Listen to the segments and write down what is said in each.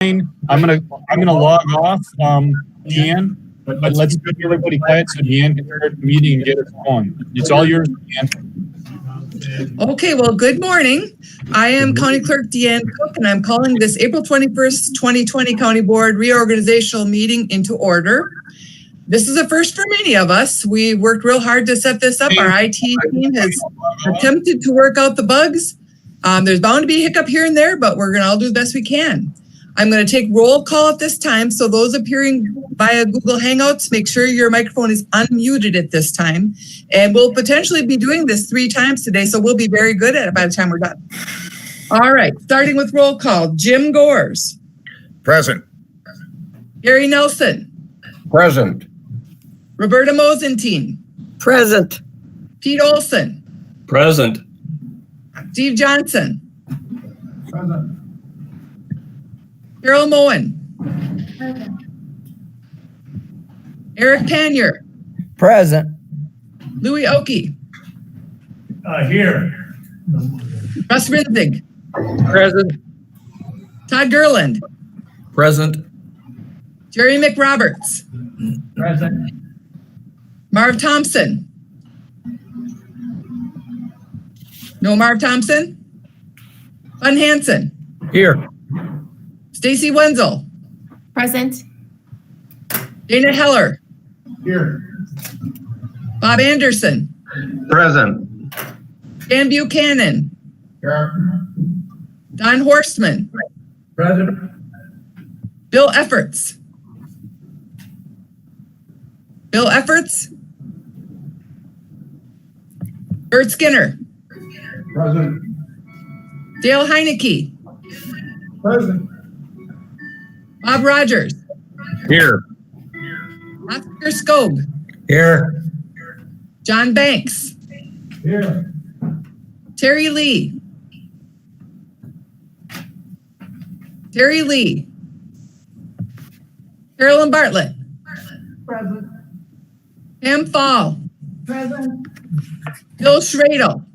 I'm gonna log off, Deanne, but let's get everybody quiet so Deanne can start the meeting and get us going. It's all yours, Deanne. Okay, well, good morning. I am County Clerk Deanne Cook, and I'm calling this April 21st, 2020 County Board reorganizational meeting into order. This is a first for many of us. We worked real hard to set this up. Our IT team has attempted to work out the bugs. There's bound to be a hiccup here and there, but we're gonna all do the best we can. I'm going to take roll call at this time. So those appearing via Google Hangouts, make sure your microphone is unmuted at this time. And we'll potentially be doing this 3 times today. So we'll be very good at it by the time we're done. All right, starting with roll call. Jim Gores. Present. Gary Nelson. Present. Roberta Mosentine. Present. Pete Olson. Present. Steve Johnson. Present. Carol Moen. Eric Panier. Present. Louis Oki. Here. Russ Rinzig. Present. Todd Gerland. Present. Jerry McRoberts. Present. Marv Thompson. No Marv Thompson? Bun Hansen. Here. Stacy Wenzel. Present. Dana Heller. Here. Bob Anderson. Present. Dan Buchanan. Here. Don Horstman. Present. Bill Efforts. Bill Efforts. Bert Skinner. Present. Dale Heineke. Present. Bob Rogers. Here. Oscar Skog. Here. John Banks. Here. Terry Lee. Terry Lee. Carolyn Bartlett. Present. Pam Fall. Present. Bill Schradel.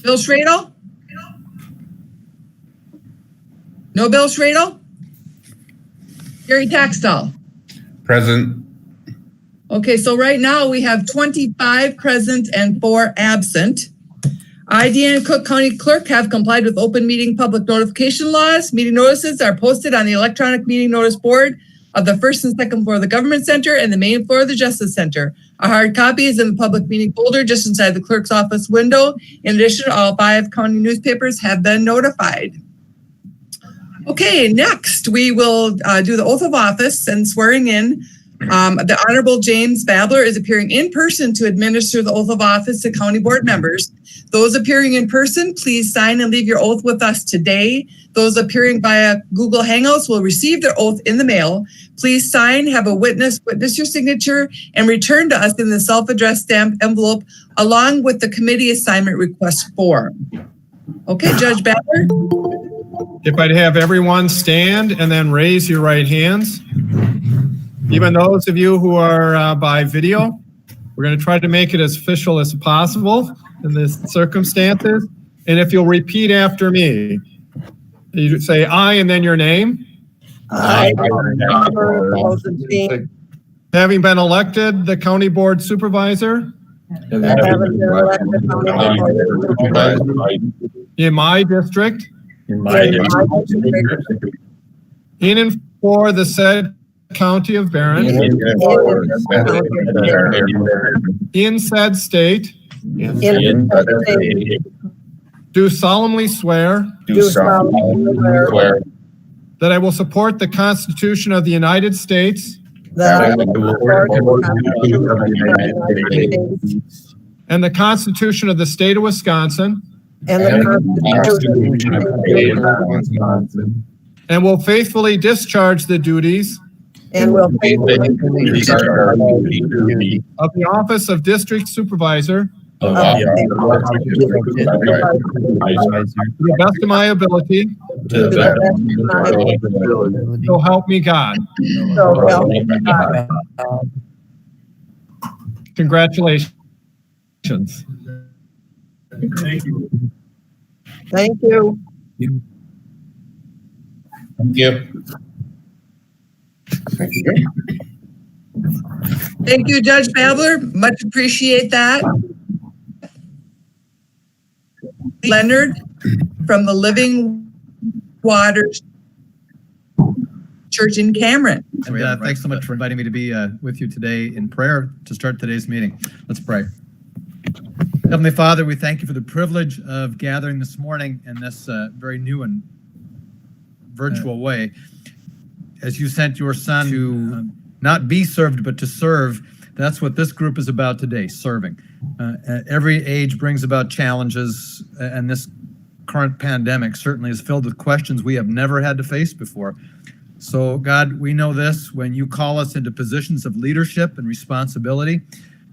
Bill Schradel? No Bill Schradel? Gary Taxtall. Present. Okay, so right now we have 25 present and 4 absent. I, Deanne Cook, County Clerk, have complied with open meeting public notification laws. Meeting notices are posted on the electronic meeting notice board of the first and second floor of the Government Center and the main floor of the Justice Center. A hard copy is in the public meeting folder just inside the clerk's office window. In addition, all 5 county newspapers have been notified. Okay, next we will do the oath of office and swearing in. The Honorable James Babler is appearing in person to administer the oath of office to county board members. Those appearing in person, please sign and leave your oath with us today. Those appearing via Google Hangouts will receive their oath in the mail. Please sign, have a witness your signature, and return to us in the self-addressed stamped envelope along with the committee assignment request form. Okay, Judge Babler. If I'd have everyone stand and then raise your right hands. Even those of you who are by video, we're going to try to make it as official as possible in the circumstances. And if you'll repeat after me, you say I and then your name. I. Having been elected the county board supervisor in my district, in and for the said County of Barron, in said state, do solemnly swear that I will support the Constitution of the United States and the Constitution of the State of Wisconsin, and will faithfully discharge the duties of the office of District Supervisor to the best of my ability. So help me God. Congratulations. Thank you. Thank you. Thank you, Judge Babler. Much appreciate that. Leonard from the Living Waters Church in Cameron. And thanks so much for inviting me to be with you today in prayer to start today's meeting. Let's pray. Heavenly Father, we thank you for the privilege of gathering this morning in this very new and virtual way. As you sent your son to not be served, but to serve, that's what this group is about today, serving. Every age brings about challenges, and this current pandemic certainly is filled with questions we have never had to face before. So, God, we know this, when you call us into positions of leadership and responsibility,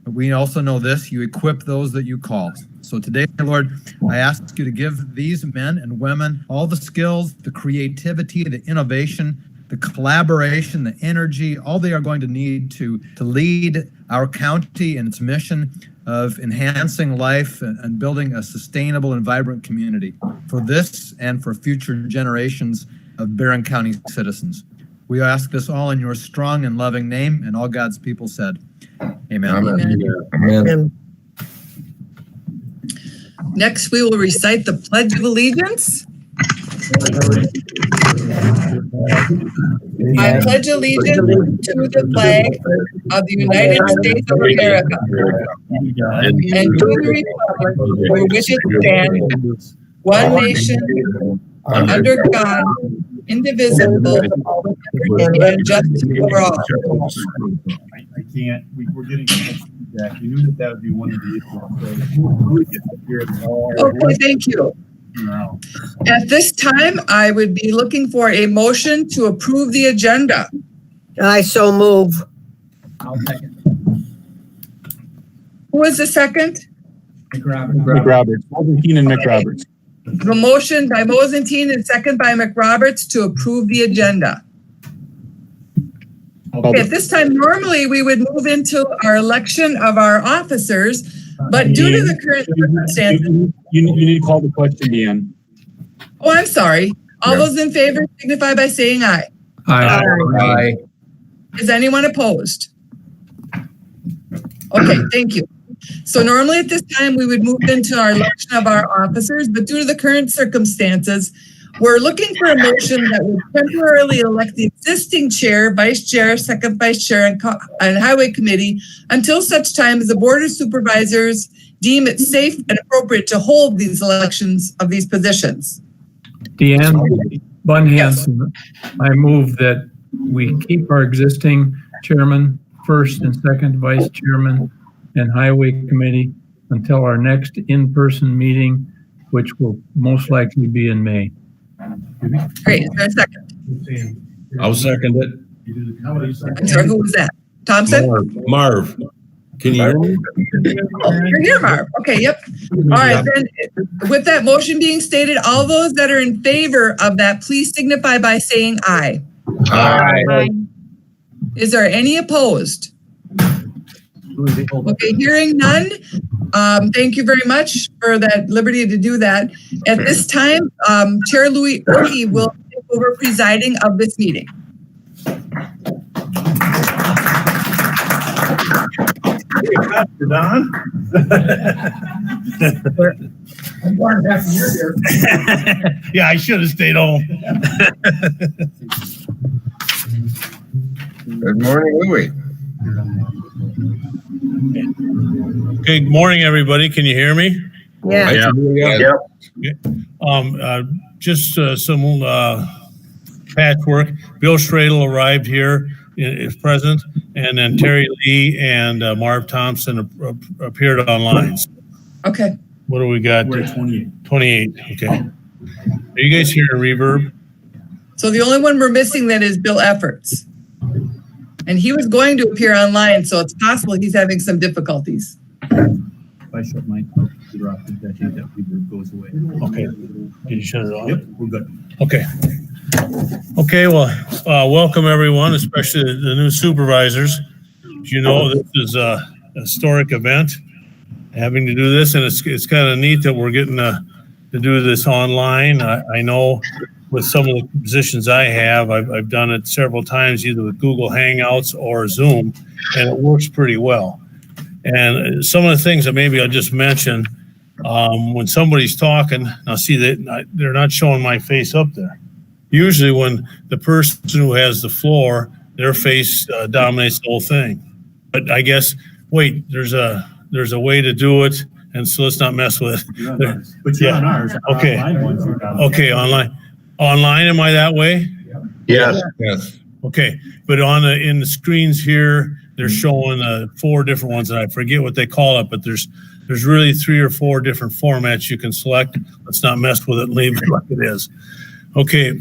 but we also know this, you equip those that you call. So today, Lord, I ask you to give these men and women all the skills, the creativity, the innovation, the collaboration, the energy, all they are going to need to lead our county in its mission of enhancing life and building a sustainable and vibrant community for this and for future generations of Barron County citizens. We ask this all in your strong and loving name, and all God's people said, amen. Amen. Next, we will recite the Pledge of Allegiance. I pledge allegiance to the flag of the United States of America and to the republic for which it stands, one nation, under God, indivisible, and justice for all. I can't, we're getting feedback. You knew that would be one of the issues. Okay, thank you. No. At this time, I would be looking for a motion to approve the agenda. I so move. I'll second. Who is the second? McRoberts, Mosenteen and McRoberts. The motion by Mosenteen and second by McRoberts to approve the agenda. Okay, at this time, normally we would move into our election of our officers, but due to the current circumstances. You need to call the question, Deanne. Oh, I'm sorry. All those in favor signify by saying aye. Aye. Is anyone opposed? Okay, thank you. So normally at this time, we would move into our election of our officers, but due to the current circumstances, we're looking for a motion that would temporarily elect the existing chair, vice chair, second vice chair, and highway committee until such time as the board of supervisors deem it safe and appropriate to hold these elections of these positions. Deanne Bun Hanson, I move that we keep our existing chairman, first and second vice chairman, and highway committee until our next in-person meeting, which will most likely be in May. Great, is there a second? I'll second it. I'm sorry, who was that? Thompson? Marv, can you hear me? Oh, you're here, Marv. Okay, yep. All right, then, with that motion being stated, all those that are in favor of that, please signify by saying aye. Aye. Is there any opposed? Okay, hearing none. Thank you very much for that liberty to do that. At this time, Chair Louis Orkey will take over presiding of this meeting. You're done? I'm going back to your here. Yeah, I should have stayed home. Good morning, Louis. Okay, good morning, everybody. Can you hear me? Yeah. Just some patchwork. Bill Stradle arrived here is present, and then Terry Lee and Marv Thompson appeared online. Okay. What do we got? We're at 28. 28. Okay. Are you guys hearing reverb? So the only one we're missing then is Bill Efforts. And he was going to appear online, so it's possible he's having some difficulties. If I shut my computer off, that reverb goes away. Okay. Did you shut it off? Yep, we're good. Okay. Okay, well, welcome everyone, especially the new supervisors. As you know, this is a historic event, having to do this, and it's kind of neat that we're getting to do this online. I know with some of the positions I have. I've done it several times, either with Google Hangouts or Zoom, and it works pretty well. And some of the things that maybe I'll just mention, when somebody's talking, I'll see that they're not showing my face up there. Usually when the person who has the floor, their face dominates the whole thing. But I guess, wait, there's a way to do it, and so let's not mess with it. But you're on ours. Okay. Online ones are on. Okay, online, am I that way? Yes. Yes. Okay, but in the screens here, they're showing 4 different ones, and I forget what they call it, but there's really 3 or 4 different formats you can select. Let's not mess with it and leave it like it is. Okay,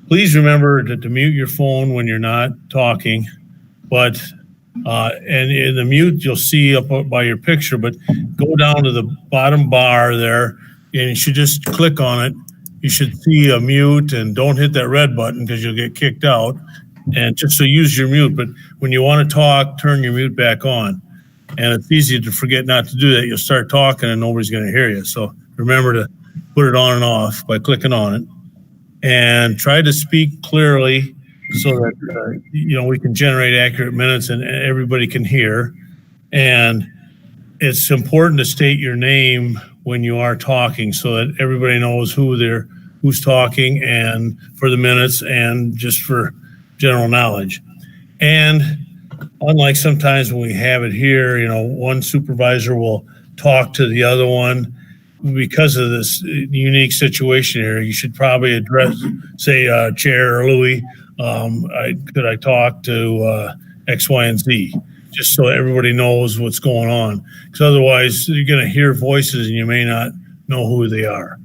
please remember to mute your phone when you're not talking, but and in the mute you'll see up by your picture, but go down to the bottom bar there, and you should just click on it. You should see a mute, and don't hit that red button because you'll get kicked out. And just so use your mute, but when you want to talk, turn your mute back on. And it's easy to forget not to do that. You'll start talking and nobody's going to hear you. So remember to put it on and off by clicking on it, and try to speak clearly so that we can generate accurate minutes and everybody can hear. And it's important to state your name when you are talking so that everybody knows who's talking, and for the minutes and just for general knowledge. And unlike sometimes when we have it here, one supervisor will talk to the other one. Because of this unique situation here, you should probably address, say, Chair Louie, could I talk to X, Y, and Z? Just so everybody knows what's going on. Because otherwise, you're going to hear voices and you may not know who they are.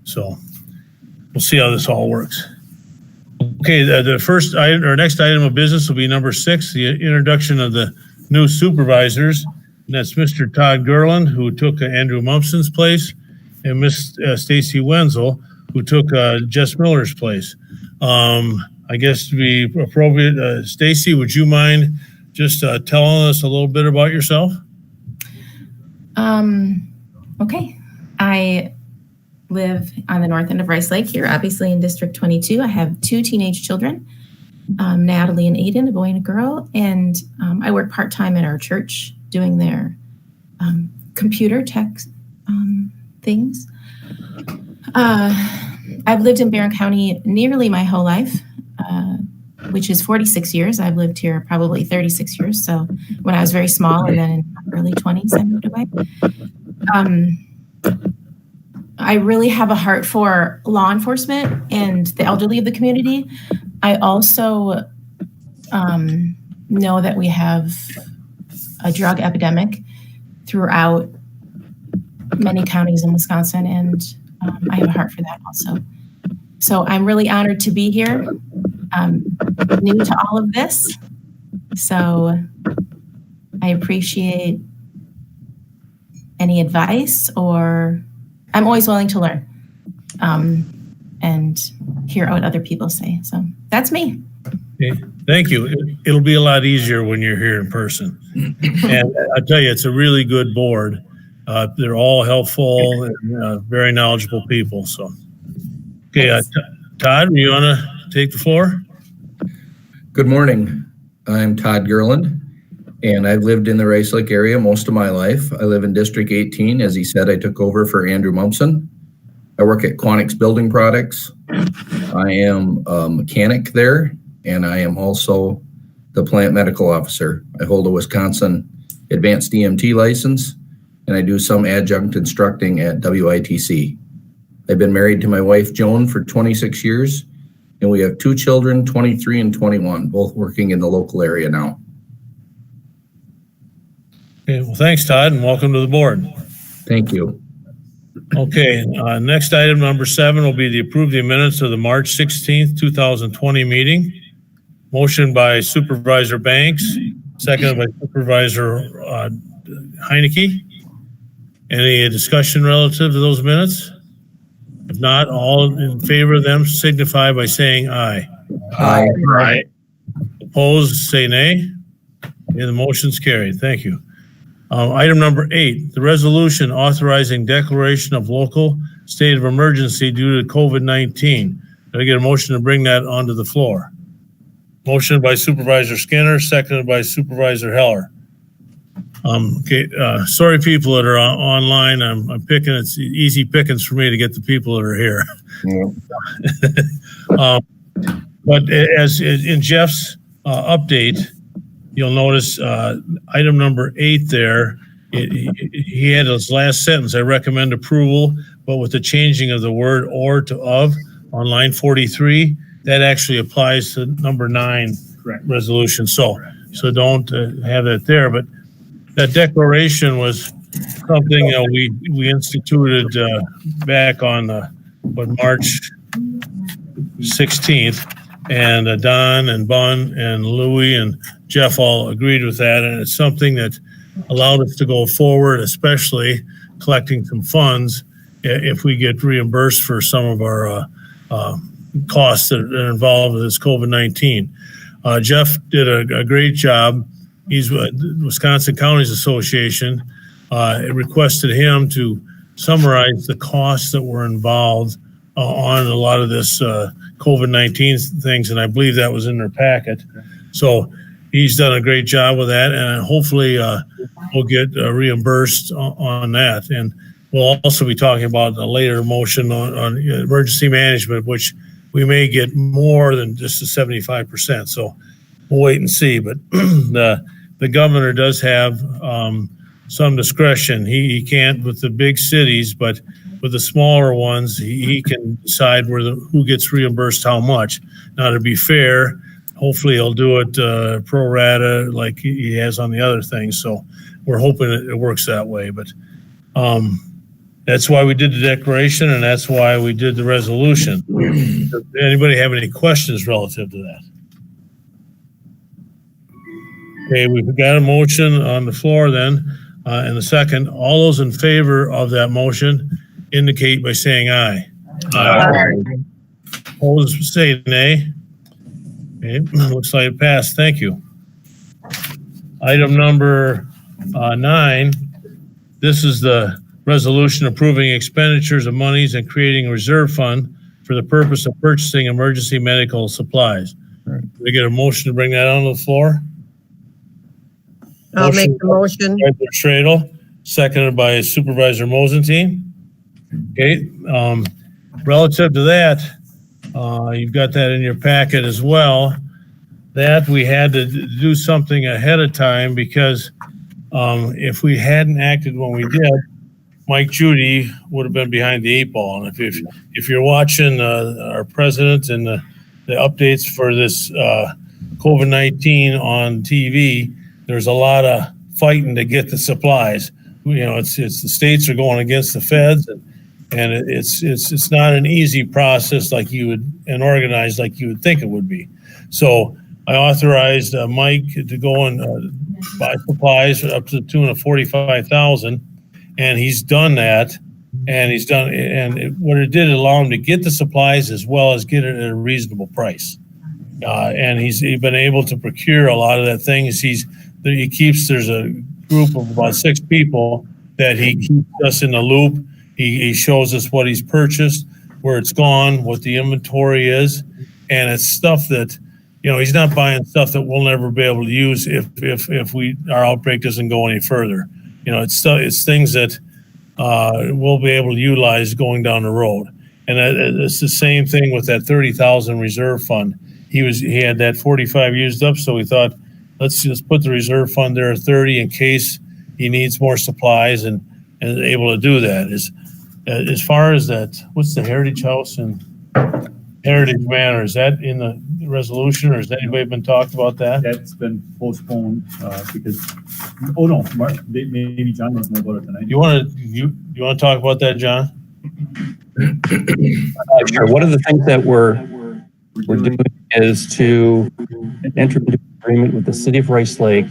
So we'll see how this all works. Okay, the first item or next item of business will be number 6, the introduction of the new supervisors. And that's Mr. Todd Gerland, who took Andrew Mumpson's place, and Miss Stacy Wenzel, who took Jess Miller's place. I guess to be appropriate, Stacy, would you mind just telling us a little bit about yourself? Okay. I live on the north end of Rice Lake here, obviously in District 22. I have 2 teenage children, Natalie and Aiden, a boy and a girl. And I work part-time at our church doing their computer tech things. I've lived in Barron County nearly my whole life, which is 46 years. I've lived here probably 36 years. So when I was very small, and then in my early 20s, I moved away. I really have a heart for law enforcement and the elderly of the community. I also know that we have a drug epidemic throughout many counties in Wisconsin, and I have a heart for that also. So I'm really honored to be here. New to all of this, so I appreciate any advice, or I'm always willing to learn and hear what other people say. So that's me. Okay, thank you. It'll be a lot easier when you're here in person. And I tell you, it's a really good board. They're all helpful and very knowledgeable people. So, okay, Todd, you want to take the floor? Good morning. I'm Todd Gerland, and I've lived in the Rice Lake area most of my life. I live in District 18. As he said, I took over for Andrew Mumpson. I work at Quanix Building Products. I am a mechanic there, and I am also the plant medical officer. I hold a Wisconsin advanced EMT license, and I do some adjunct instructing at WITC. I've been married to my wife, Joan, for 26 years, and we have 2 children, 23 and 21, both working in the local area now. Okay, well, thanks, Todd, and welcome to the board. Thank you. Okay, next item, number 7, will be to approve the minutes of the March 16th, 2020 meeting. Motion by Supervisor Banks, seconded by Supervisor Heineke. Any discussion relative to those minutes? If not, all in favor of them signify by saying aye. Aye. Opposed, say nay. Okay, the motion's carried. Thank you. Item number 8, the resolution authorizing declaration of local state of emergency due to COVID-19. Did I get a motion to bring that onto the floor? Motion by Supervisor Skinner, seconded by Supervisor Heller. Okay, sorry people that are online. I'm picking, it's easy pickings for me to get the people that are here. But as in Jeff's update, you'll notice item number 8 there, he had his last sentence, I recommend approval, but with the changing of the word or to of on line 43, that actually applies to number 9 resolution. So don't have that there, but that declaration was something we instituted back on March 16th, and Don and Bun and Louie and Jeff all agreed with that, and it's something that allowed us to go forward, especially collecting some funds if we get reimbursed for some of our costs that are involved with this COVID-19. Jeff did a great job. He's Wisconsin Counties Association requested him to summarize the costs that were involved on a lot of this COVID-19 things, and I believe that was in their packet. So he's done a great job with that, and hopefully we'll get reimbursed on that. And we'll also be talking about a later motion on emergency management, which we may get more than just the 75%. So we'll wait and see. But the governor does have some discretion. He can't with the big cities, but with the smaller ones, he can decide who gets reimbursed how much. Now, to be fair, hopefully he'll do it pro rata like he has on the other things. So we're hoping it works that way. But that's why we did the declaration, and that's why we did the resolution. Does anybody have any questions relative to that? Okay, we've got a motion on the floor then, and the second. All those in favor of that motion indicate by saying aye. Aye. Opposed, say nay. Okay, looks like it passed. Thank you. Item number 9. This is the resolution approving expenditures of monies and creating a reserve fund for the purpose of purchasing emergency medical supplies. Right. We get a motion to bring that onto the floor. I'll make the motion. Stradle, seconded by Supervisor Mosentein. Okay, relative to that, you've got that in your packet as well. That we had to do something ahead of time because if we hadn't acted when we did, Mike Judy would have been behind the 8 ball. And if you're watching our president and the updates for this COVID-19 on TV, there's a lot of fighting to get the supplies. You know, it's the states are going against the feds, and it's not an easy process like you would and organized like you would think it would be. So I authorized Mike to go and buy supplies up to the tune of $45,000. And he's done that, and what it did allow him to get the supplies as well as get it at a reasonable price. And he's been able to procure a lot of that thing. There's a group of about 6 people that he keeps us in the loop. He shows us what he's purchased, where it's gone, what the inventory is, and it's stuff that, he's not buying stuff that we'll never be able to use if our outbreak doesn't go any further. It's things that we'll be able to utilize going down the road. And it's the same thing with that 30,000 reserve fund. He had that 45 used up, so we thought, let's just put the reserve fund there at 30 in case he needs more supplies and able to do that. As far as that, what's the Heritage House and Heritage Manor? Is that in the resolution, or has anybody been talked about that? That's been postponed because. Oh no, Mark, maybe John knows more about it than I do. You want to talk about that, John? Sure. One of the things that we're doing is to enter into an agreement with the city of Rice Lake,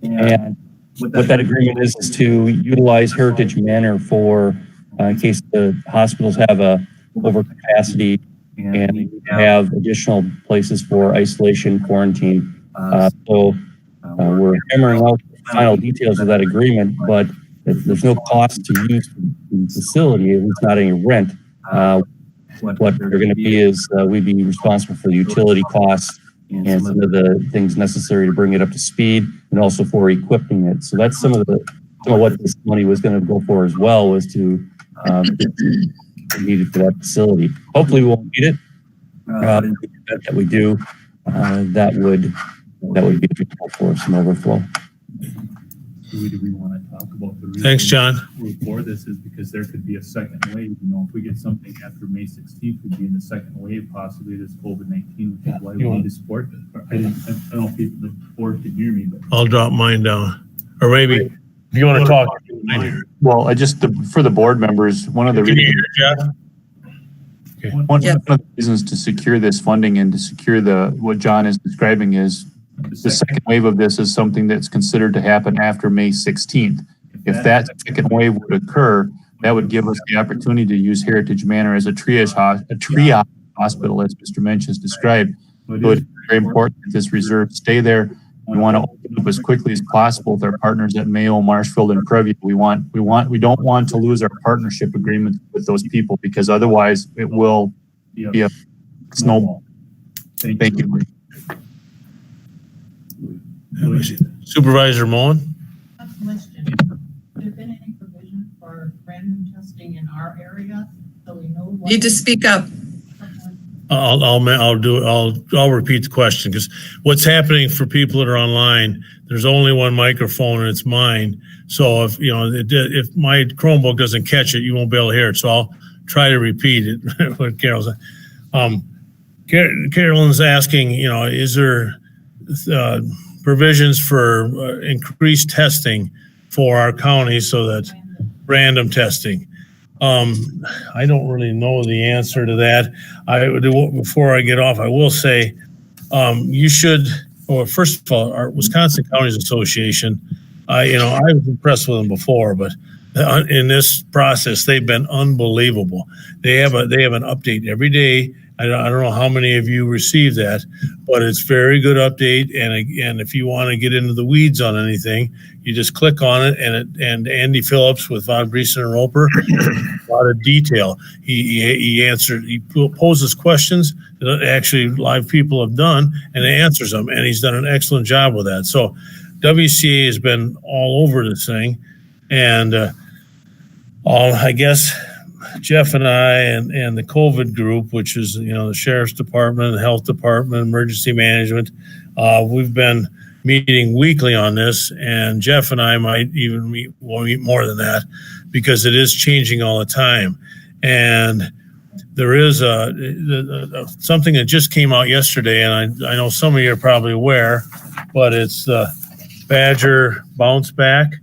and what that agreement is to utilize Heritage Manor for in case the hospitals have a overcapacity and have additional places for isolation, quarantine. So we're hammering out the final details of that agreement, but there's no cost to use the facility, at least not any rent. What they're going to be is we'd be responsible for the utility costs and some of the things necessary to bring it up to speed, and also for equipping it. So that's some of what this money was going to go for as well, was to needed for that facility. Hopefully we won't need it. That we do, that would be difficult for some overflow. Do we want to talk about the reason? Thanks, John. For this is because there could be a second wave. You know, if we get something after May 16th, we'd be in the second wave, possibly this COVID-19, which is why we need to support it. I don't know if the board can hear me, but I'll drop mine down. Or maybe if you want to talk. Well, for the board members, one of the Can you reasons, hear, Jeff? one of the reasons to secure this funding and to secure what John is describing is the second wave of this is something that's considered to happen after May 16th. If that second wave would occur, that would give us the opportunity to use Heritage Manor as a triage hospital, as Mr. Mensch has described. So it's very important that this reserve stay there. We want to open up as quickly as possible with our partners at Mayo, Marshfield, and Preview. We don't want to lose our partnership agreements with those people, because otherwise it will be a snowball. Thank you. Supervisor Moen? Question. Has there been any provision for random testing in our area, so we know what? Need to speak up. I'll repeat the question, because what's happening for people that are online, there's only one microphone and it's mine. So if my Chromebook doesn't catch it, you won't be able to hear it. So I'll try to repeat it. What Carol's Carolyn's asking, is there provisions for increased testing for our county, so that random testing? I don't really know the answer to that. Before I get off, I will say you should. Well, first of all, our Wisconsin Counties Association. I was impressed with them before, but in this process, they've been unbelievable. They have an update every day. I don't know how many of you receive that, but it's very good update. And if you want to get into the weeds on anything, you just click on it, and Andy Phillips with Von Briesen and Roper, a lot of detail. He poses questions that actually live people have done, and he answers them, and he's done an excellent job with that. So WCA has been all over this thing, and I guess Jeff and I and the COVID group, which is the Sheriff's Department, the Health Department, Emergency Management, we've been meeting weekly on this, and Jeff and I might even meet more than that, because it is changing all the time. And there is something that just came out yesterday, and I know some of you are probably aware, but it's the Badger Bounce Back.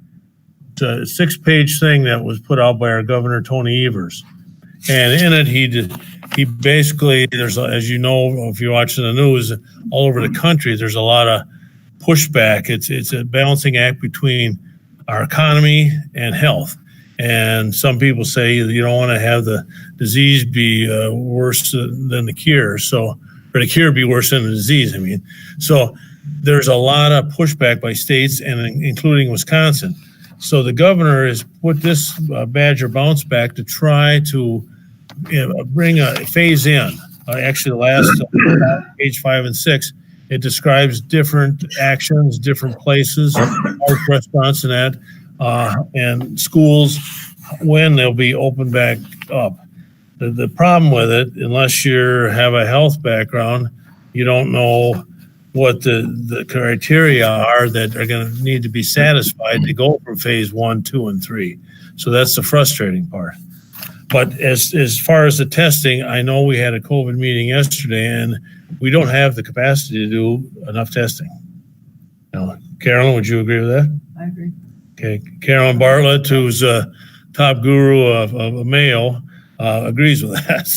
It's a 6-page thing that was put out by our Governor Tony Evers, and in it he basically, there's, as you know, if you're watching the news all over the country, there's a lot of pushback. It's a balancing act between our economy and health, and some people say you don't want to have the disease be worse than the cure, or the cure be worse than the disease. So there's a lot of pushback by states, and including Wisconsin. So the governor has put this Badger Bounce Back to try to bring a phase in. Actually, the last page 5 and 6, it describes different actions, different places, restaurants and that, and schools, when they'll be open back up. The problem with it, unless you have a health background, you don't know what the criteria are that are going to need to be satisfied to go from phase 1, 2, and 3. So that's the frustrating part. But as far as the testing, I know we had a COVID meeting yesterday, and we don't have the capacity to do enough testing. Carolyn, would you agree with that? I agree. Okay, Carolyn Bartlett, who's a top guru of Mayo, agrees with that.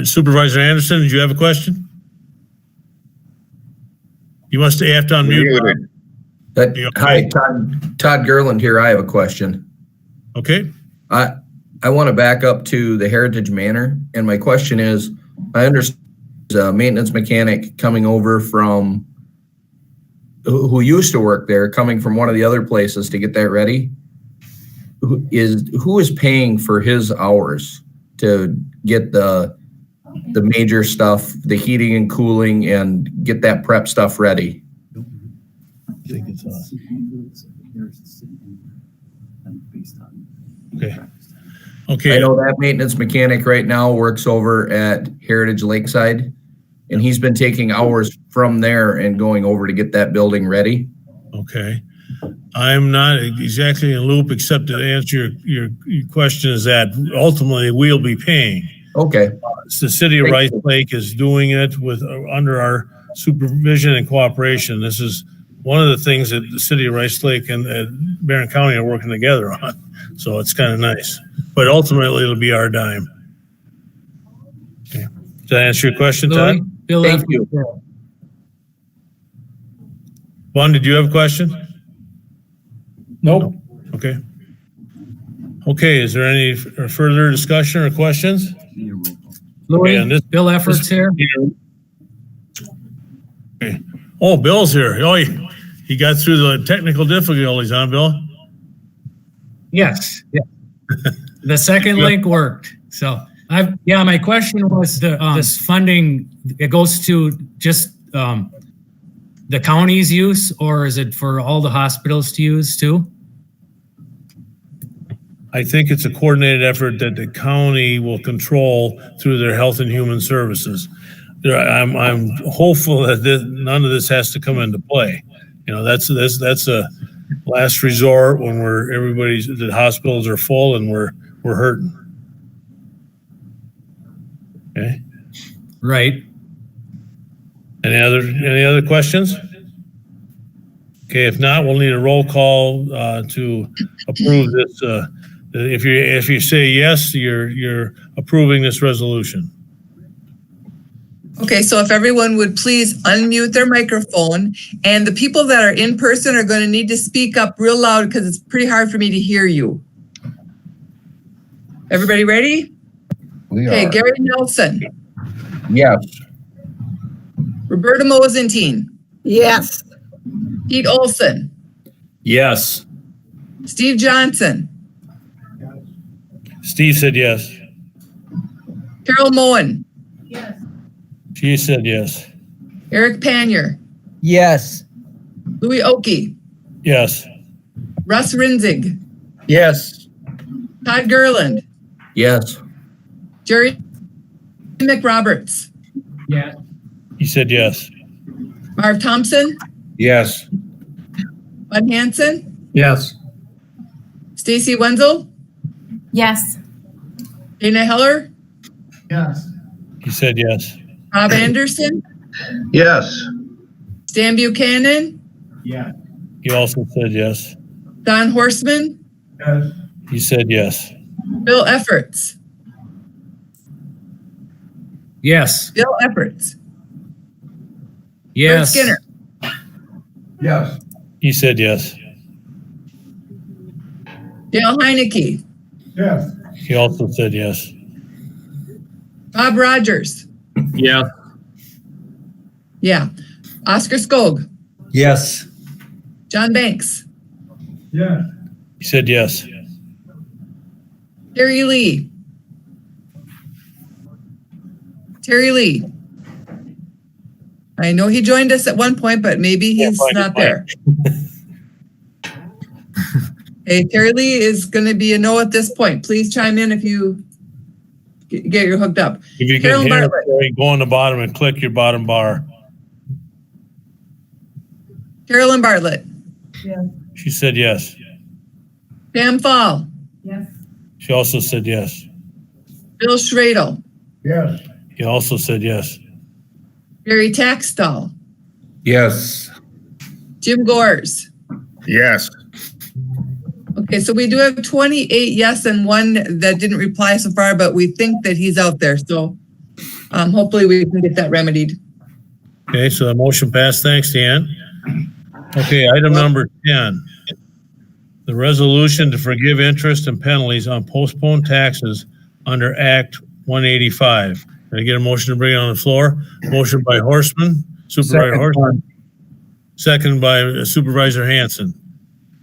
Supervisor Anderson, did you have a question? You must have to unmute. Hi, Todd Gerland here. I have a question. Okay. I want to back up to the Heritage Manor, and my question is, I understand a maintenance mechanic coming over from, who used to work there, coming from one of the other places to get that ready. Who is paying for his hours to get the major stuff, the heating and cooling, and get that prep stuff ready? I think it's us. Okay. Okay. I know that maintenance mechanic right now works over at Heritage Lakeside, and he's been taking hours from there and going over to get that building ready. Okay. I'm not exactly in loop, except to answer your question is that ultimately we'll be paying. Okay. The city of Rice Lake is doing it with under our supervision and cooperation. This is one of the things that the city of Rice Lake and Barron County are working together on. So it's kind of nice, but ultimately it'll be our dime. Okay. Does that answer your question, Todd? Thank you. Vaughn, did you have a question? Nope. Okay. Okay, is there any further discussion or questions? Louis, Okay, and Bill Efforts here. Okay. Oh, Bill's here. Oh, he got through the technical difficulties, huh, Bill? Yes. Yeah. The second link worked. So my question was this funding, it goes to just the county's use, or is it for all the hospitals to use too? I think it's a coordinated effort that the county will control through their Health and Human Services. I'm hopeful that none of this has to come into play. You know, that's a last resort when the hospitals are full and we're hurting. Okay. Right. Any other questions? Okay, if not, we'll need a roll call to approve this. If you say yes, you're approving this resolution. Okay, so if everyone would please unmute their microphone, and the people that are in person are going to need to speak up real loud because it's pretty hard for me to hear you. Everybody ready? Okay, Gary Nelson. Yes. Roberta Mosentine. Yes. Pete Olson. Yes. Steve Johnson. Steve said yes. Carol Moen. She said yes. Eric Panier. Yes. Louis Oki. Yes. Russ Rinzig. Yes. Todd Gerland. Yes. Jerry McRoberts. Yeah. He said yes. Marv Thompson. Yes. Bud Hanson. Yes. Stacy Wenzel. Yes. Dana Heller. Yes. He said yes. Rob Anderson. Yes. Stan Buchanan. Yeah. He also said yes. Don Horstman. Yes. He said yes. Bill Efforts. Yes. Bill Efforts. Fred Yes. Skinner. Yes. He said yes. Dale Heineke. Yes. He also said yes. Bob Rogers. Yeah. Yeah. Oscar Skog. Yes. John Banks. Yeah. He said yes. Terry Lee. Terry Lee. I know he joined us at one point, but maybe he's not there. Okay, Terry Lee is going to be a no at this point. Please chime in if you get your hooked up. If you Carolyn can hear, Bartlett. go on the bottom and click your bottom bar. Carolyn Bartlett. She said yes. Pam Fall. Yes. She also said yes. Bill Schradel. Yes. He also said yes. Gary Taxtall. Yes. Jim Gores. Yes. Okay, so we do have 28 yes and one that didn't reply so far, but we think that he's out there. So hopefully we can get that remedied. Okay, so the motion passed. Thanks, Dan. Okay, item number 10. The resolution to forgive interest and penalties on postponed taxes under Act 185. Can I get a motion to bring it on the floor? Motion by Horstman, Supervisor Horstman. Second by Supervisor Hanson.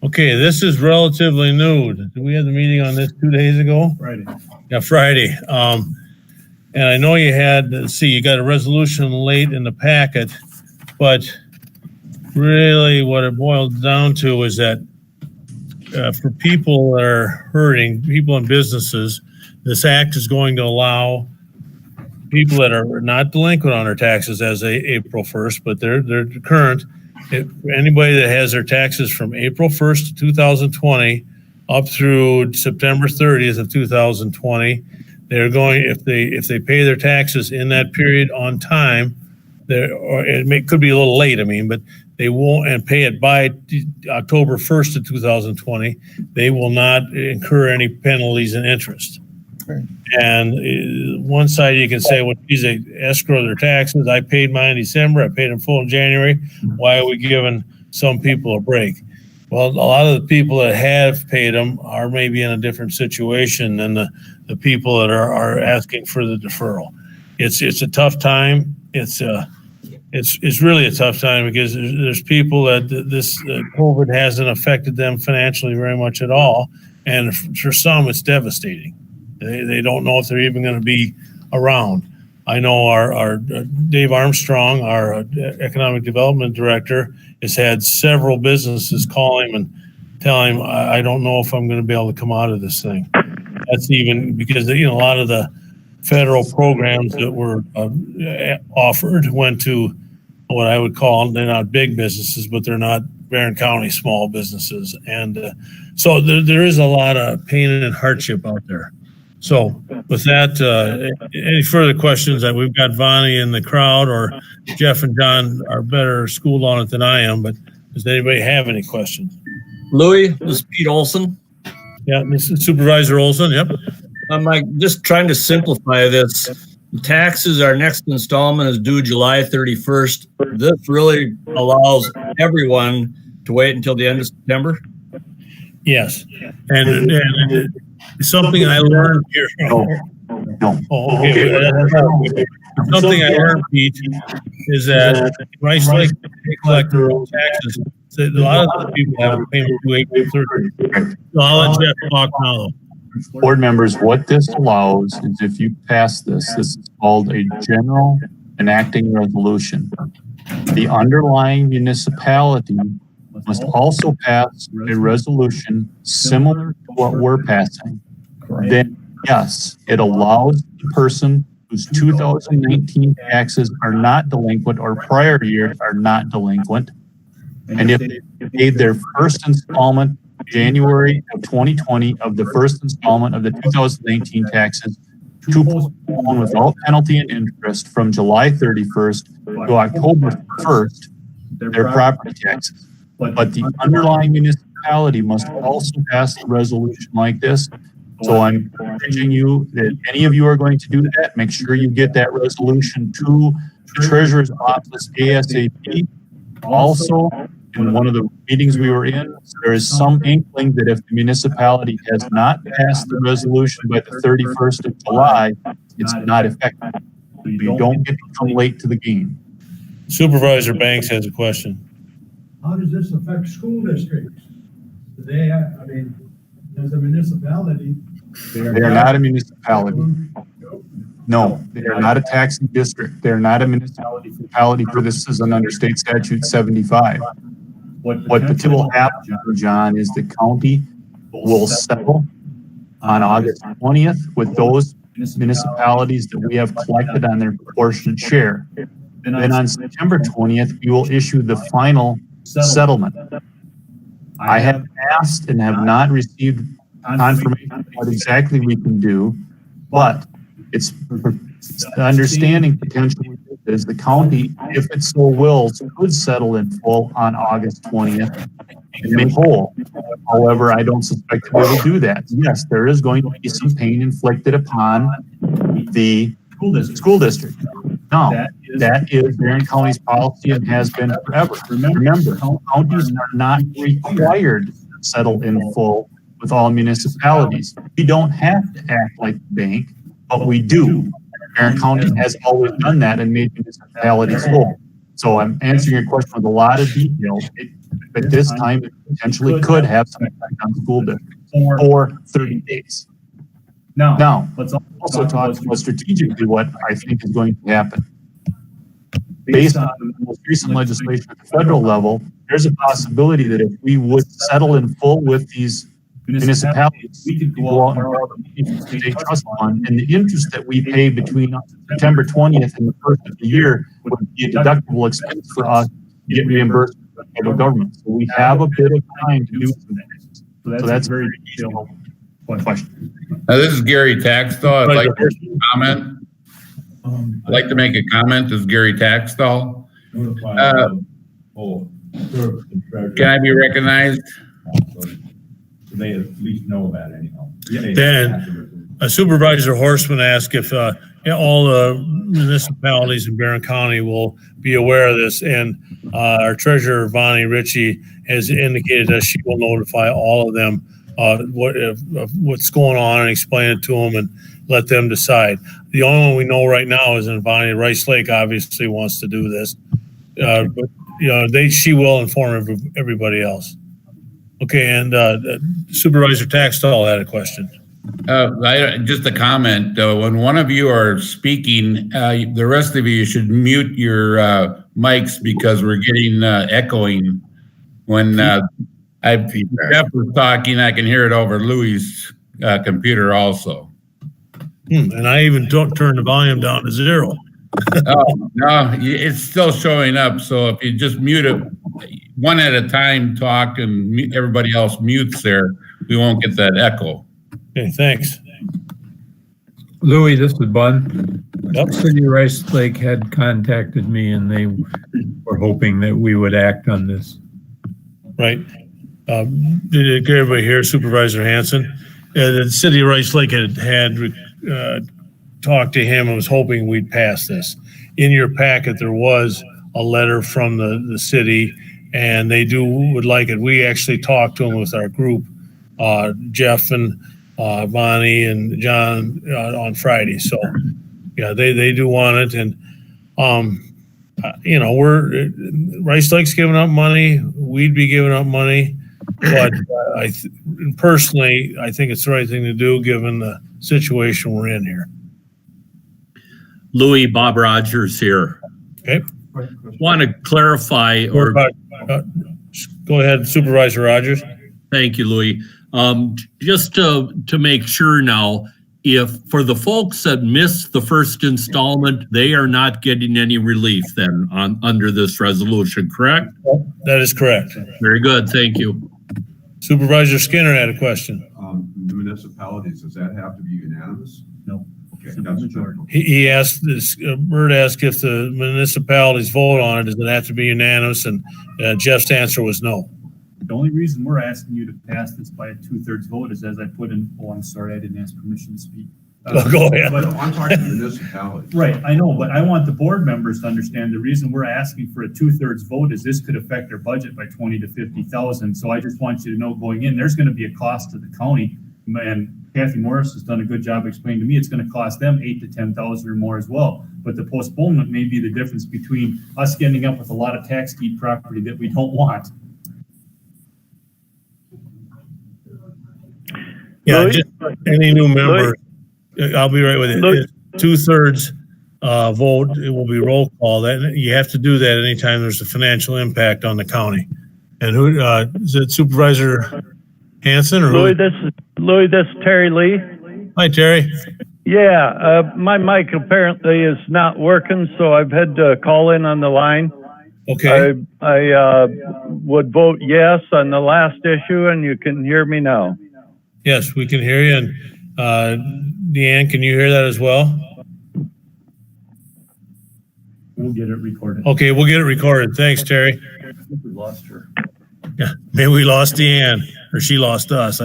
Okay, this is relatively new. Did we have the meeting on this 2 days ago? Friday. Yeah, Friday. And I know you had, let's see, you got a resolution late in the packet, but really what it boils down to is that for people that are hurting, people and businesses, this act is going to allow people that are not delinquent on their taxes as April 1st, but they're current. Anybody that has their taxes from April 1st, 2020 up through September 30th of 2020, they're going, if they pay their taxes in that period on time, could be a little late, but they won't, and pay it by October 1st of 2020, they will not incur any penalties and interest. And one side you can say, well, geez, they escrow their taxes. I paid mine in December. I paid in full in January. Why are we giving some people a break? Well, a lot of the people that have paid them are maybe in a different situation than the people that are asking for the deferral. It's a tough time. It's really a tough time because there's people that this COVID hasn't affected them financially very much at all. And for some, it's devastating. They don't know if they're even going to be around. I know our Dave Armstrong, our economic development director, has had several businesses call him and tell him, I don't know if I'm going to be able to come out of this thing. That's even because, a lot of the federal programs that were offered went to what I would call, they're not big businesses, but they're not Barron County small businesses. And so there is a lot of pain and hardship out there. So with that, any further questions? We've got Vonnie in the crowd, or Jeff and John are better schooled on it than I am, but does anybody have any questions? Louis, this is Pete Olson. Yeah, this is Supervisor Olson, yep. I'm just trying to simplify this. Taxes, our next installment is due July 31st. This really allows everyone to wait until the end of September? Yes. And something I learned here. No. Oh, okay. Something I learned, Pete, is that Rice Lake, they collect their own taxes. A lot of the people have a payment due April 30th. So I'll let Jeff talk now. Board members, what this allows is if you pass this is called a general enacting resolution. The underlying municipality must also pass a resolution similar to what we're passing. Then, yes, it allows the person whose 2019 taxes are not delinquent or prior years are not delinquent. And if they paid their first installment January of 2020 of the first installment of the 2019 taxes to postpone without penalty and interest from July 31st to October 1st, their property taxes. But the underlying municipality must also pass a resolution like this. So I'm encouraging you that any of you are going to do that, make sure you get that resolution to the Treasurer's Office ASAP. Also, in one of the meetings we were in, there is some inkling that if the municipality has not passed the resolution by the 31st of July, it's not effective. You don't get to come late to the game. Supervisor Banks has a question. How does this affect school districts? Do they have, as a municipality? They are not a municipality. No, they are not a taxing district. They're not a municipality for this is under state statute 75. What will happen, John, is the county will settle on August 20th with those municipalities that we have collected on their proportionate share. Then on September 20th, we will issue the final settlement. I have asked and have not received confirmation of what exactly we can do, but it's the understanding potentially is the county, if it so wills, could settle in full on August 20th and make whole. However, I don't suspect that we will do that. Yes, there is going to be some pain inflicted upon the school district. No, that is Barron County's policy and has been forever. Remember, counties are not required to settle in full with all municipalities. We don't have to act like the bank, but we do. Barron County has always done that and made municipalities whole. So I'm answering your question with a lot of detail. At this time, it potentially could have some effect on school districts for 30 days. Now, let's also talk about strategically what I think is going to happen. Based on the most recent legislation at the federal level, there's a possibility that if we would settle in full with these municipalities, we could go out and borrow the state trust fund, and the interest that we pay between September 20th and the first of the year would be a deductible expense for us to get reimbursed by the federal government. So we have a bit of time to do some things. So that's a very detailed question. This is Gary Taxtall. I'd like to make a comment. I'd like to make a comment. This is Gary Taxtall. Can I be recognized? They at least know about it anyhow. Dan, Supervisor Horstman asked if all the municipalities in Barron County will be aware of this, and our treasurer, Bonnie Ritchie, has indicated that she will notify all of them what's going on and explain it to them and let them decide. The only one we know right now is in Bonnie. Rice Lake obviously wants to do this, but she will inform everybody else. Okay, and Supervisor Taxtall had a question. Just a comment. When one of you are speaking, the rest of you should mute your mics because we're getting echoing. When Jeff was talking, I can hear it over Louis' computer also. And I even turn the volume down to 0. Oh, no, it's still showing up. So if you just mute it one at a time, talk, and everybody else mutes there, we won't get that echo. Okay, thanks. Louis, this is Bud. Yep. City of Rice Lake had contacted me and they were hoping that we would act on this. Right. Did everybody hear Supervisor Hanson? The City of Rice Lake had talked to him and was hoping we'd pass this. In your packet, there was a letter from the city, and they would like it. We actually talked to them with our group, Jeff and Bonnie and John on Friday. So, yeah, they do want it, and Rice Lake's giving up money. We'd be giving up money, but personally, I think it's the right thing to do given the situation we're in here. Louis, Bob Rogers here. Okay. Want to clarify or go ahead, Supervisor Rogers. Thank you, Louis. Just to make sure now, if for the folks that missed the first installment, they are not getting any relief then under this resolution, correct? That is correct. Very good. Thank you. Supervisor Skinner had a question. The municipalities, does that have to be unanimous? No. Okay, that's majority. He asked this, Bert asked if the municipalities vote on it, does it have to be unanimous? And Jeff's answer was no. The only reason we're asking you to pass this by a 2/3 vote is as I put in, I'm sorry, I didn't ask permission to speak. Go ahead. But I'm talking municipalities. Right, I know, but I want the board members to understand the reason we're asking for a 2/3 vote is this could affect their budget by 20 to 50,000. So I just want you to know going in, there's going to be a cost to the county. And Kathy Morris has done a good job explaining to me it's going to cost them 8 to 10,000 or more as well. But the postponement may be the difference between us ending up with a lot of tax deed property that we don't want. Yeah, just any new member, I'll be right with it. 2/3 vote, it will be roll call. That you have to do that anytime there's a financial impact on the county. And who is it, Supervisor Hanson or Louis? This is Terry Lee. Hi, Terry. Yeah, my mic apparently is not working, so I've had to call in on the line. Okay. I would vote yes on the last issue, and you can hear me now. Yes, we can hear you. And Deanne, can you hear that as well? We'll get it recorded. Okay, we'll get it recorded. Thanks, Terry. I think we lost her. Yeah, maybe we lost Deanne or she lost us.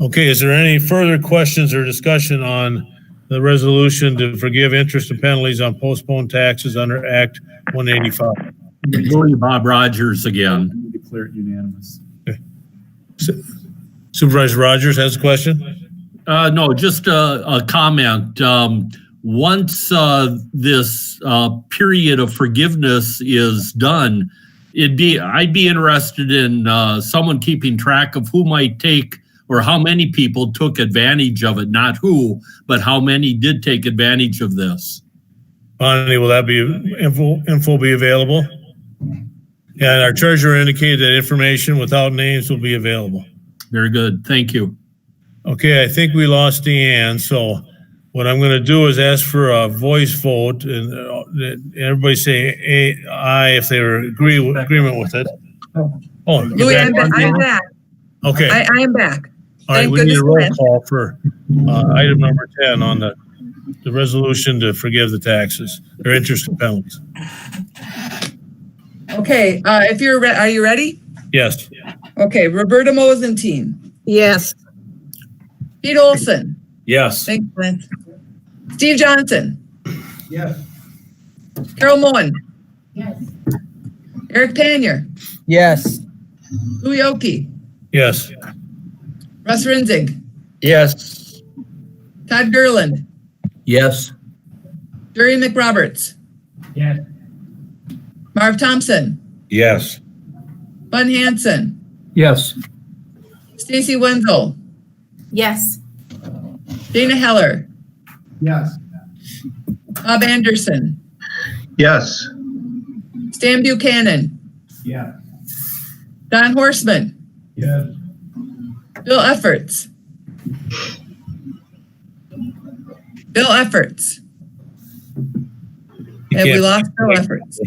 Okay, is there any further questions or discussion on the resolution to forgive interest and penalties on postponed taxes under Act 185? Louis, Bob Rogers again. Declare it unanimous. Okay. Supervisor Rogers has a question? No, just a comment. once this period of forgiveness is done, I'd be interested in someone keeping track of who might take or how many people took advantage of it, not who, but how many did take advantage of this. Bonnie, will that be info be available? And our treasurer indicated that information without names will be available. Very good. Thank you. Okay, I think we lost Deanne, so what I'm going to do is ask for a voice vote, and everybody say aye if they are agreement with it. Oh, you're Louis, I'm back. back. Okay. I am back. All right, Thank we need a goodness roll for that. call for item number 10 on the resolution to forgive the taxes or interest and penalties. Okay, if you're are you ready? Yes. Okay, Roberta Mosentine. Yes. Pete Olson. Yes. Thanks, Lance. Steve Johnson. Yes. Carol Moen. Yes. Eric Panier. Yes. Louis Oki. Yes. Russ Rinzig. Yes. Todd Gerland. Yes. Jerry McRoberts. Yes. Marv Thompson. Yes. Bun Hansen. Yes. Stacy Wenzel. Yes. Dana Heller. Yes. Bob Anderson. Yes. Stan Buchanan. Yes. Don Horstman. Yes. Bill Efforts. Bill Efforts. You Have we can't- lost Bill Efforts?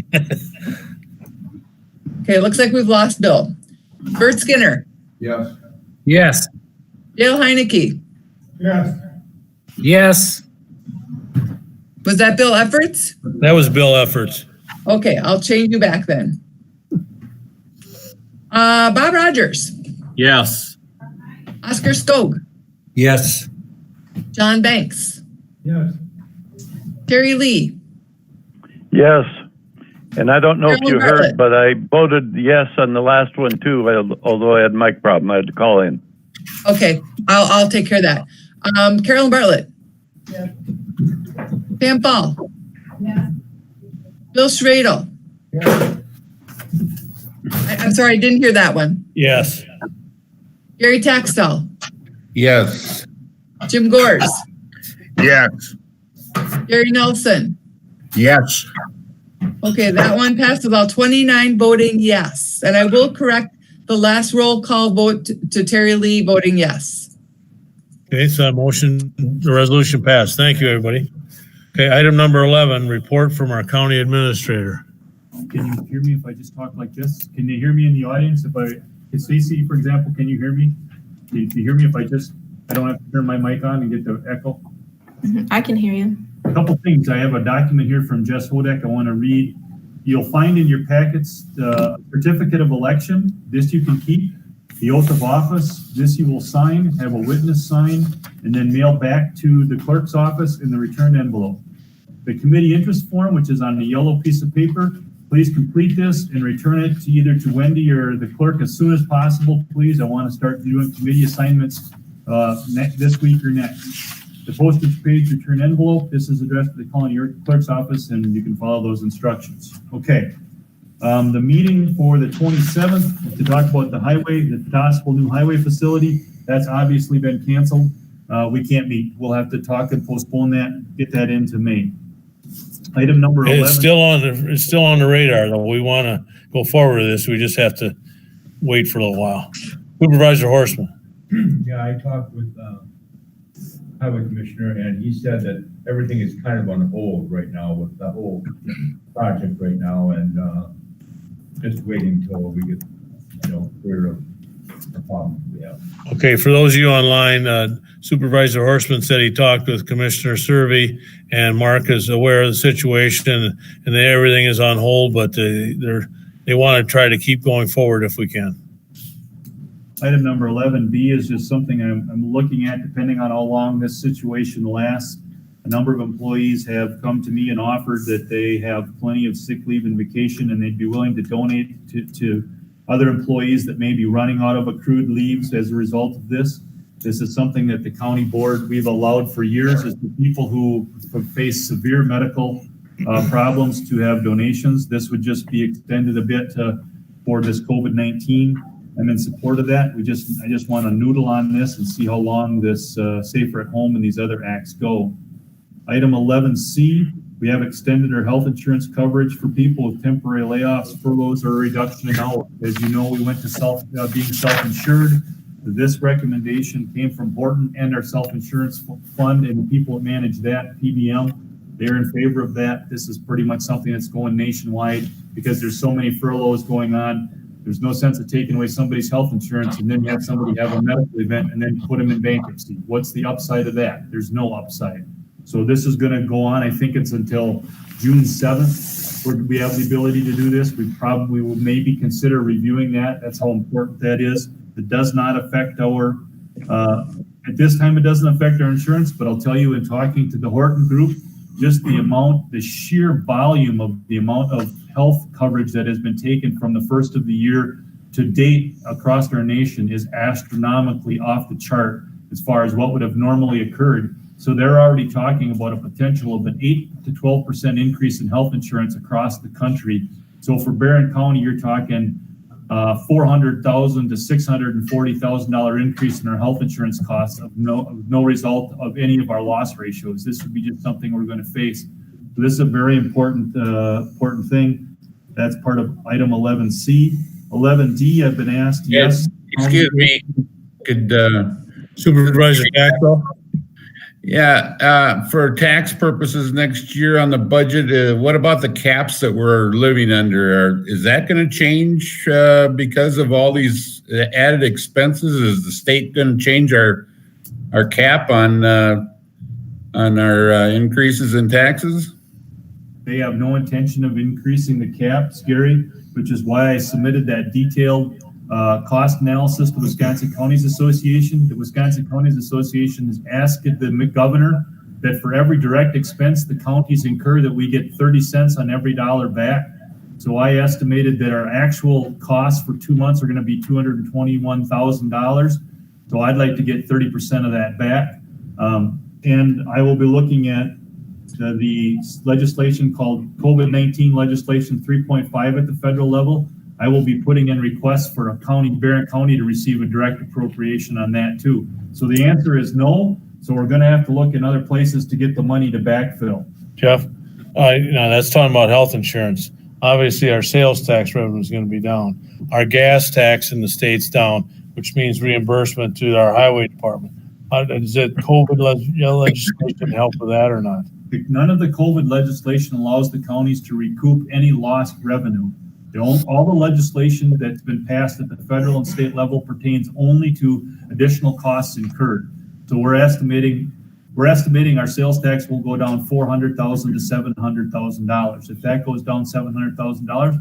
Okay, looks like we've lost Bill. Bert Skinner. Yes. Yes. Dale Heineke. Yes. Yes. Was that Bill Efforts? That was Bill Efforts. Okay, I'll change you back then. Bob Rogers. Yes. Oscar Skog. Yes. John Banks. Yes. Terry Lee. Yes. And I don't know if Carolyn you Bartlett. heard, but I voted yes on the last one too, although I had a mic problem. I had to call in. Okay, I'll take care of that. Carolyn Bartlett. Yes. Pam Fall. Yes. Bill Schradel. I'm sorry, I didn't hear that one. Yes. Gary Taxtell. Yes. Jim Gores. Yes. Gary Nelson. Yes. Okay, that one passed with all 29 voting yes. And I will correct the last roll call vote to Terry Lee voting yes. Okay, so the resolution passed. Thank you, everybody. Okay, item number 11, report from our county administrator. Can you hear me if I just talk like this? Can you hear me in the audience? Stacy, for example, can you hear me? Can you hear me if I don't have to turn my mic on and get the echo? I can hear you. A couple things. I have a document here from Jess Hodek I want to read. You'll find in your packets the certificate of election. This you can keep. The oath of office. This you will sign, have a witness sign, and then mail back to the clerk's office in the return envelope. The committee interest form, which is on the yellow piece of paper, please complete this and return it to either to Wendy or the clerk as soon as possible, please. I want to start doing committee assignments this week or next. The postage page return envelope, this is addressed to the county clerk's office, and you can follow those instructions. Okay. The meeting for the 27th to talk about the highway, the possible new highway facility, that's obviously been canceled. We can't meet. We'll have to talk and postpone that, get that into May. Item number 11. It's still on the radar, though. We want to go forward with this. We just have to wait for a little while. Supervisor Horstman. Yeah, I talked with highway commissioner, and he said that everything is kind of on hold right now with the whole project right now, and just waiting until we get, clear of the problems we have. Okay, for those of you online, Supervisor Horstman said he talked with Commissioner Survey, and Mark is aware of the situation, and everything is on hold, but they want to try to keep going forward if we can. Item number 11B is just something I'm looking at, depending on how long this situation lasts. A number of employees have come to me and offered that they have plenty of sick leave and vacation, and they'd be willing to donate to other employees that may be running out of accrued leaves as a result of this. This is something that the county board, we've allowed for years, is for people who face severe medical problems to have donations. This would just be extended a bit for this COVID-19. I'm in support of that. I just want to noodle on this and see how long this Safer at Home and these other acts go. Item 11C, we have extended our health insurance coverage for people with temporary layoffs, furloughs, or a reduction in hours. As you know, we went to being self-insured. This recommendation came from Horton and our self-insurance fund and the people that manage that, PBM. They're in favor of that. This is pretty much something that's going nationwide because there's so many furloughs going on. There's no sense of taking away somebody's health insurance and then have somebody have a medical event and then put them in bankruptcy. What's the upside of that? There's no upside. So this is going to go on. I think it's until June 7th where we have the ability to do this. We probably will maybe consider reviewing that. That's how important that is. It does not affect our, at this time, it doesn't affect our insurance, but I'll tell you in talking to the Horton Group, just the sheer volume of the amount of health coverage that has been taken from the first of the year to date across our nation is astronomically off the chart as far as what would have normally occurred. So they're already talking about a potential of an 8 to 12% increase in health insurance across the country. So for Barron County, you're talking $400,000 to $640,000 increase in our health insurance costs of no result of any of our loss ratios. This would be just something we're going to face. So this is a very important thing. That's part of item 11C. 11D, I've been asked. Yes. Excuse me. Could Supervisor Cackrell? Yeah, for tax purposes next year on the budget, what about the caps that we're living under? Is that going to change because of all these added expenses? Is the state going to change our cap on our increases in taxes? They have no intention of increasing the cap, Gary, which is why I submitted that detailed cost analysis to Wisconsin Counties Association. The Wisconsin Counties Association has asked the governor that for every direct expense the counties incur that we get 30 cents on every dollar back. So I estimated that our actual costs for 2 months are going to be $221,000. So I'd like to get 30% of that back. And I will be looking at the legislation called COVID-19 legislation 3.5 at the federal level. I will be putting in requests for Barron County to receive a direct appropriation on that too. So the answer is no. So we're going to have to look in other places to get the money to backfill. Jeff, that's talking about health insurance. Obviously, our sales tax revenue is going to be down. Our gas tax in the state's down, which means reimbursement to our highway department. Is it COVID legislation help with that or not? None of the COVID legislation allows the counties to recoup any lost revenue. All the legislation that's been passed at the federal and state level pertains only to additional costs incurred. So we're estimating our sales tax will go down $400,000 to $700,000. If that goes down $700,000,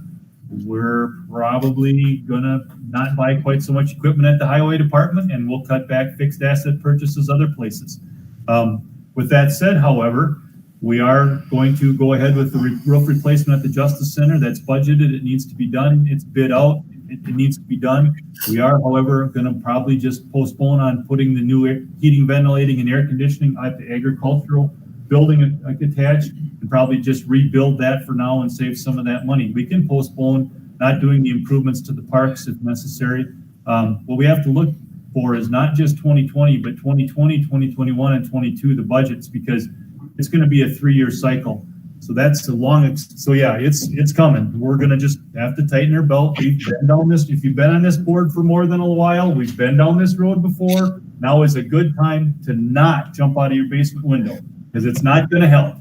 we're probably gonna not buy quite so much equipment at the highway department, and we'll cut back fixed asset purchases other places. With that said, however, we are going to go ahead with the roof replacement at the Justice Center. That's budgeted. It needs to be done. It's bid out. It needs to be done. We are, however, going to probably just postpone on putting the new heating, ventilating, and air conditioning at the agricultural building attached, and probably just rebuild that for now and save some of that money. We can postpone not doing the improvements to the parks if necessary. What we have to look for is not just 2020, but 2020, 2021, and 22, the budgets, because it's going to be a 3-year cycle. So that's a long, so yeah, it's coming. We're going to just have to tighten our belt. We've been down this, if you've been on this board for more than a while, we've been down this road before. Now is a good time to not jump out of your basement window, because it's not going to help.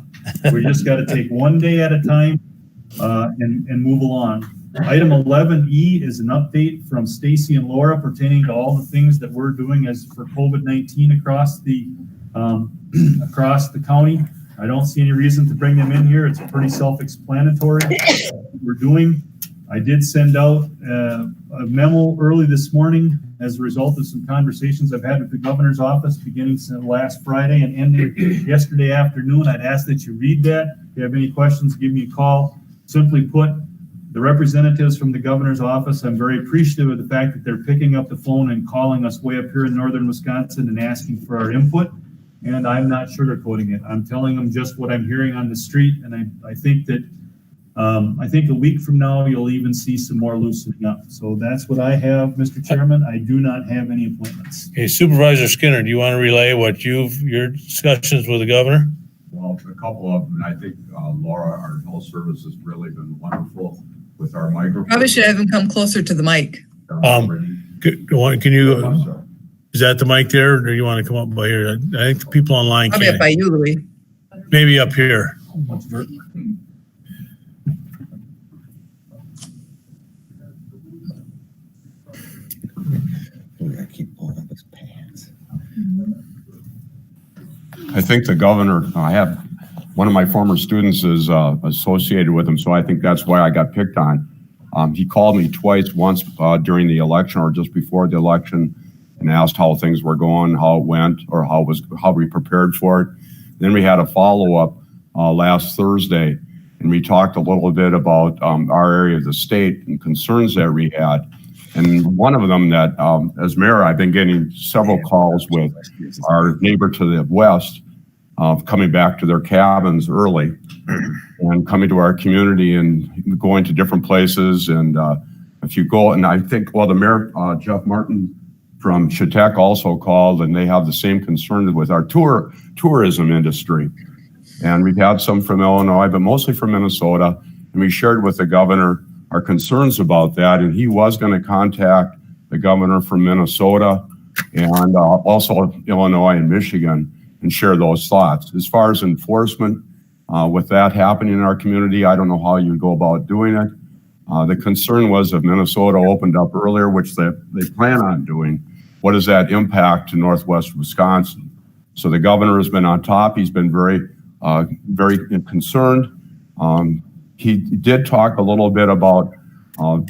We just got to take one day at a time and move along. Item 11E is an update from Stacy and Laura pertaining to all the things that we're doing as for COVID-19 across the county. I don't see any reason to bring them in here. It's pretty self-explanatory what we're doing. I did send out a memo early this morning as a result of some conversations I've had with the governor's office beginning last Friday and ending yesterday afternoon. I'd ask that you read that. If you have any questions, give me a call. Simply put, The representatives from the governor's office, I'm very appreciative of the fact that they're picking up the phone and calling us way up here in northern Wisconsin and asking for our input. And I'm not sugarcoating it. I'm telling them just what I'm hearing on the street. And I think that I think a week from now, you'll even see some more loosening up. So that's what I have, Mr. Chairman. I do not have any appointments. Okay, Supervisor Skinner, do you want to relay what your discussions with the governor? Well, a couple of them, and I think Laura, our health service has really been wonderful with our microphone. Probably should have him come closer to the mic. Can you, is that the mic there, or do you want to come up by here? I think the people online Probably up by you, Louis. Maybe up here. I think the governor, I have, one of my former students is associated with him, so I think that's why I got picked on. He called me twice, once during the election or just before the election, and asked how things were going, how it went, or how we prepared for it. Then we had a follow-up last Thursday, and we talked a little bit about our area of the state and concerns that we had. And one of them that, as mayor, I've been getting several calls with our neighbor to the west, coming back to their cabins early and coming to our community and going to different places. And if you go, and I think, well, the mayor, Jeff Martin from Chautauqua also called, and they have the same concern with our tourism industry. And we've had some from Illinois, but mostly from Minnesota. And we shared with the governor our concerns about that, and he was going to contact the governor from Minnesota and also Illinois and Michigan and share those thoughts. As far as enforcement, with that happening in our community, I don't know how you go about doing it. The concern was if Minnesota opened up earlier, which they plan on doing, what does that impact to Northwest Wisconsin? So the governor has been on top. He's been very concerned. He did talk a little bit about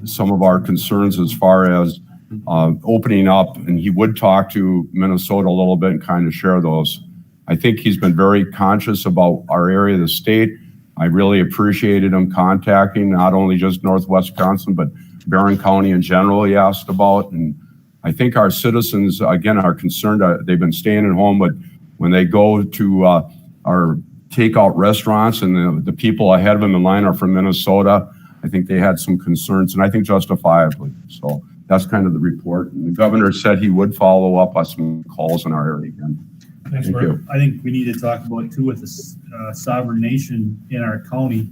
some of our concerns as far as opening up, and he would talk to Minnesota a little bit and kind of share those. I think he's been very conscious about our area of the state. I really appreciated him contacting not only just Northwest Wisconsin, but Barron County in general he asked about. And I think our citizens, again, are concerned. They've been staying at home, but when they go to our takeout restaurants and the people ahead of them in line are from Minnesota, I think they had some concerns, and I think justifiably. So that's kind of the report. And the governor said he would follow up on some calls in our area again. Thanks, Thank you. I think we need to talk about too, with the sovereign nation in our county.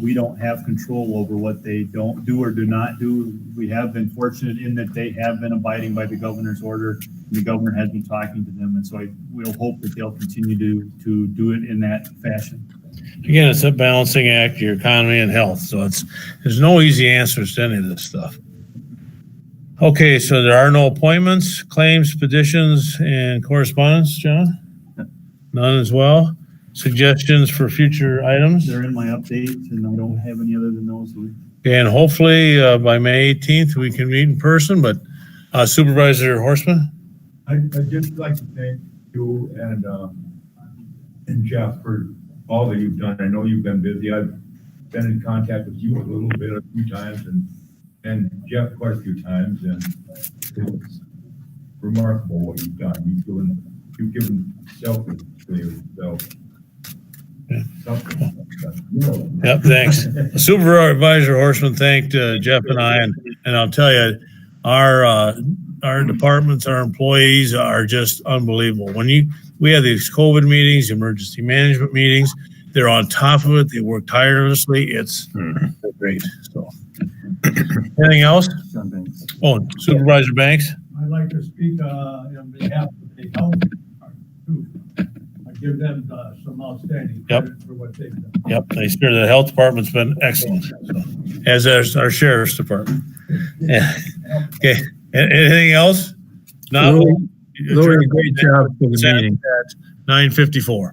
We don't have control over what they don't do or do not do. We have been fortunate in that they have been abiding by the governor's order. And the governor has been talking to them, and so we'll hope that they'll continue to do it in that fashion. Again, it's a balancing act, your economy and health. So there's no easy answers to any of this stuff. Okay, so there are no appointments, claims, petitions, and correspondence, John? None as well. Suggestions for future items? They're in my update, and I don't have any other than those. Okay, and hopefully by May 18th, we can meet in person, but Supervisor Horstman? I'd just like to thank you and Jeff for all that you've done. I know you've been busy. I've been in contact with you a little bit, a few times, and Jeff quite a few times, and it's remarkable what you've done. You've given selflessly yourself. Yep, thanks. Supervisor Horstman thanked Jeff and I, and I'll tell you, our departments, our employees are just unbelievable. We have these COVID meetings, emergency management meetings, they're on top of it. They work tirelessly. It's great. So, anything else? Oh, Supervisor Banks. I'd like to speak on behalf of the health department too. I give them some outstanding credit for what they've done. Yep, they sure the health department's been excellent, so, as has our sheriff's department. Yeah. Okay. Anything else? No. Louis, great job for the meeting. At 9:54.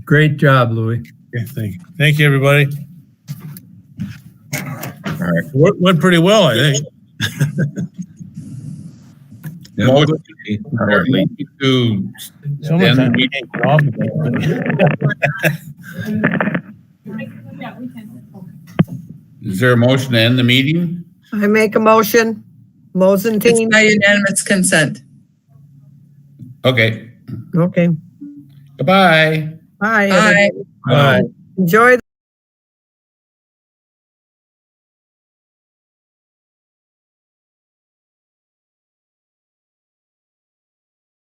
Great job, Louis. Okay, thank you. Thank you, everybody. All right. Went pretty well, I think. Is there a motion to end the meeting? I make a motion. It's Mosentine. by unanimous consent. Okay. Okay. Goodbye. Bye. Bye. everybody. Enjoy the